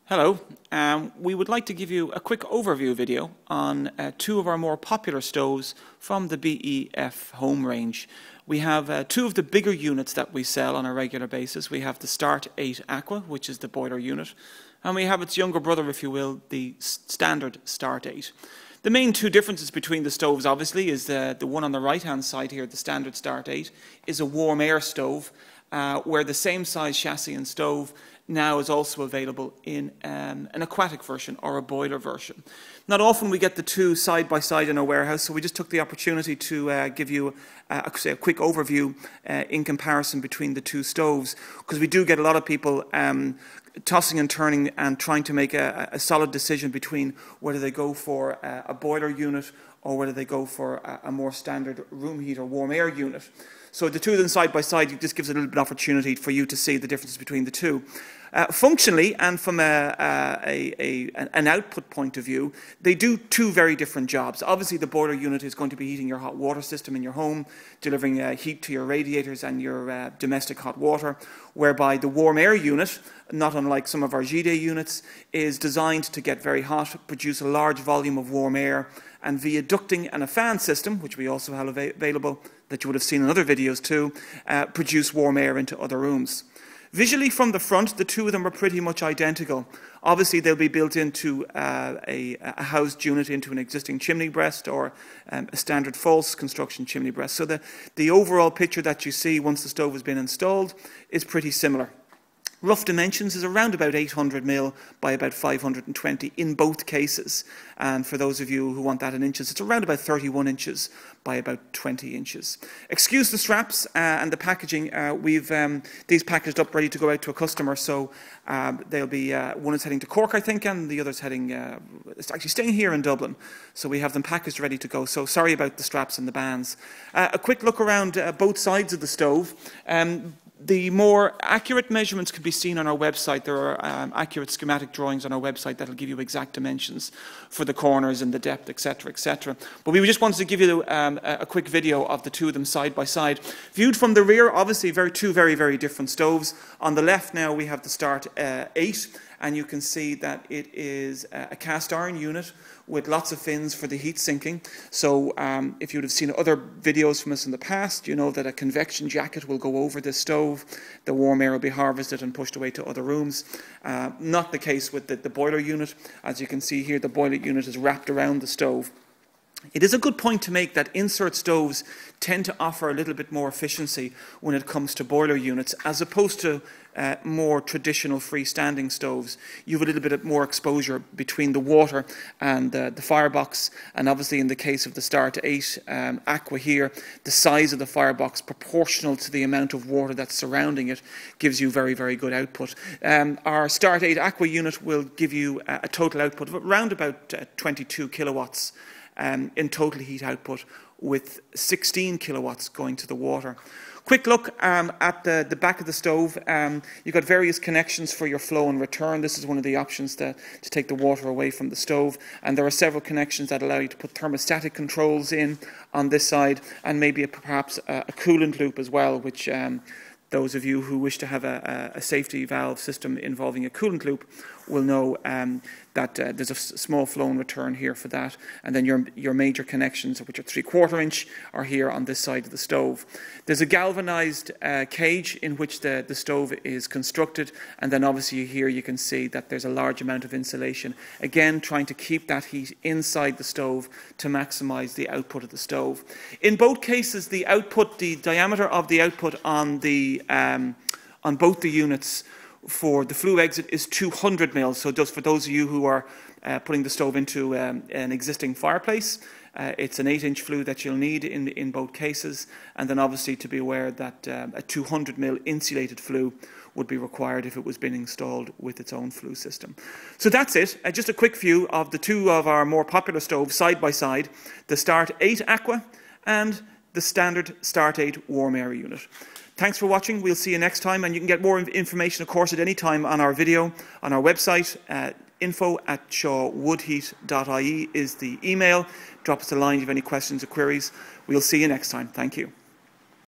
Hello. We would like to give you a quick overview video on two of our more popular stoves from the BEF home range. We have two of the bigger units that we sell on a regular basis. We have the Start 8 Aqua, which is the boiler unit, and we have its younger brother, if you will, the standard Start 8. The main two differences between the stoves, obviously, is the one on the right-hand side here, the standard Start 8, is a warm air stove, where the same size chassis and stove now is also available in an aquatic version or a boiler version. Not often we get the two side by side in our warehouse, so we just took the opportunity to give you a quick overview in comparison between the two stoves, because we do get a lot of people tossing and turning and trying to make a solid decision between whether they go for a boiler unit or whether they go for a more standard room heater warm air unit. So the two of them side by side just gives a little bit of opportunity for you to see the differences between the two. Functionally and from an output point of view, they do two very different jobs. Obviously, the boiler unit is going to be heating your hot water system in your home, delivering heat to your radiators and your domestic hot water, whereby the warm air unit, not unlike some of our G-Day units, is designed to get very hot, produce a large volume of warm air, and via ducting and a fan system, which we also have available, that you would have seen in other videos too, produce warm air into other rooms. Visually from the front, the two of them are pretty much identical. Obviously, they'll be built into a housed unit into an existing chimney breast or a standard false construction chimney breast. So the overall picture that you see once the stove has been installed is pretty similar. Rough dimensions is around about 800mm by about 520 in both cases. And for those of you who want that in inches, it's around about 31 inches by about 20 inches. Excuse the straps and the packaging. We've these packaged up ready to go out to a customer. So they'll be, one is heading to Cork, I think, and the other's heading, it's actually staying here in Dublin. So we have them packaged ready to go. So sorry about the straps and the bands. A quick look around both sides of the stove. The more accurate measurements can be seen on our website. There are accurate schematic drawings on our website that will give you exact dimensions for the corners and the depth, etc., etc. But we just wanted to give you a quick video of the two of them side by side. Viewed from the rear, obviously two very, very different stoves. On the left now we have the Start 8, and you can see that it is a cast iron unit with lots of fins for the heat sinking. So if you would have seen other videos from us in the past, you know that a convection jacket will go over this stove. The warm air will be harvested and pushed away to other rooms. Not the case with the boiler unit. As you can see here, the boiler unit is wrapped around the stove. It is a good point to make that insert stoves tend to offer a little bit more efficiency when it comes to boiler units, as opposed to more traditional freestanding stoves. You have a little bit more exposure between the water and the firebox, and obviously in the case of the Start 8 Aqua here, the size of the firebox proportional to the amount of water that's surrounding it gives you very, very good output. Our Start 8 Aqua unit will give you a total output of around about 22 kilowatts in total heat output, with 16 kilowatts going to the water. Quick look at the back of the stove. You've got various connections for your flow and return. This is one of the options to take the water away from the stove. And there are several connections that allow you to put thermostatic controls in on this side, and maybe perhaps a coolant loop as well, which those of you who wish to have a safety valve system involving a coolant loop will know that there's a small flow and return here for that. And then your major connections, which are 3/4 inch, are here on this side of the stove. There's a galvanized cage in which the stove is constructed, and then obviously here you can see that there's a large amount of insulation. Again, trying to keep that heat inside the stove to maximize the output of the stove. In both cases, the output, the diameter of the output on both the units for the flue exit is 200mm. So just for those of you who are putting the stove into an existing fireplace, it's an 8-inch flue that you'll need in both cases. And then obviously to be aware that a 200mm insulated flue would be required if it was being installed with its own flue system. So that's it. Just a quick view of the two of our more popular stoves side by side, the Start 8 Aqua and the standard Start 8 warm air unit. Thanks for watching. We'll see you next time, and you can get more information, of course, at any time on our video, on our website. info@shawwoodheat.ie is the email. Drop us a line if you have any questions or queries. We'll see you next time. Thank you.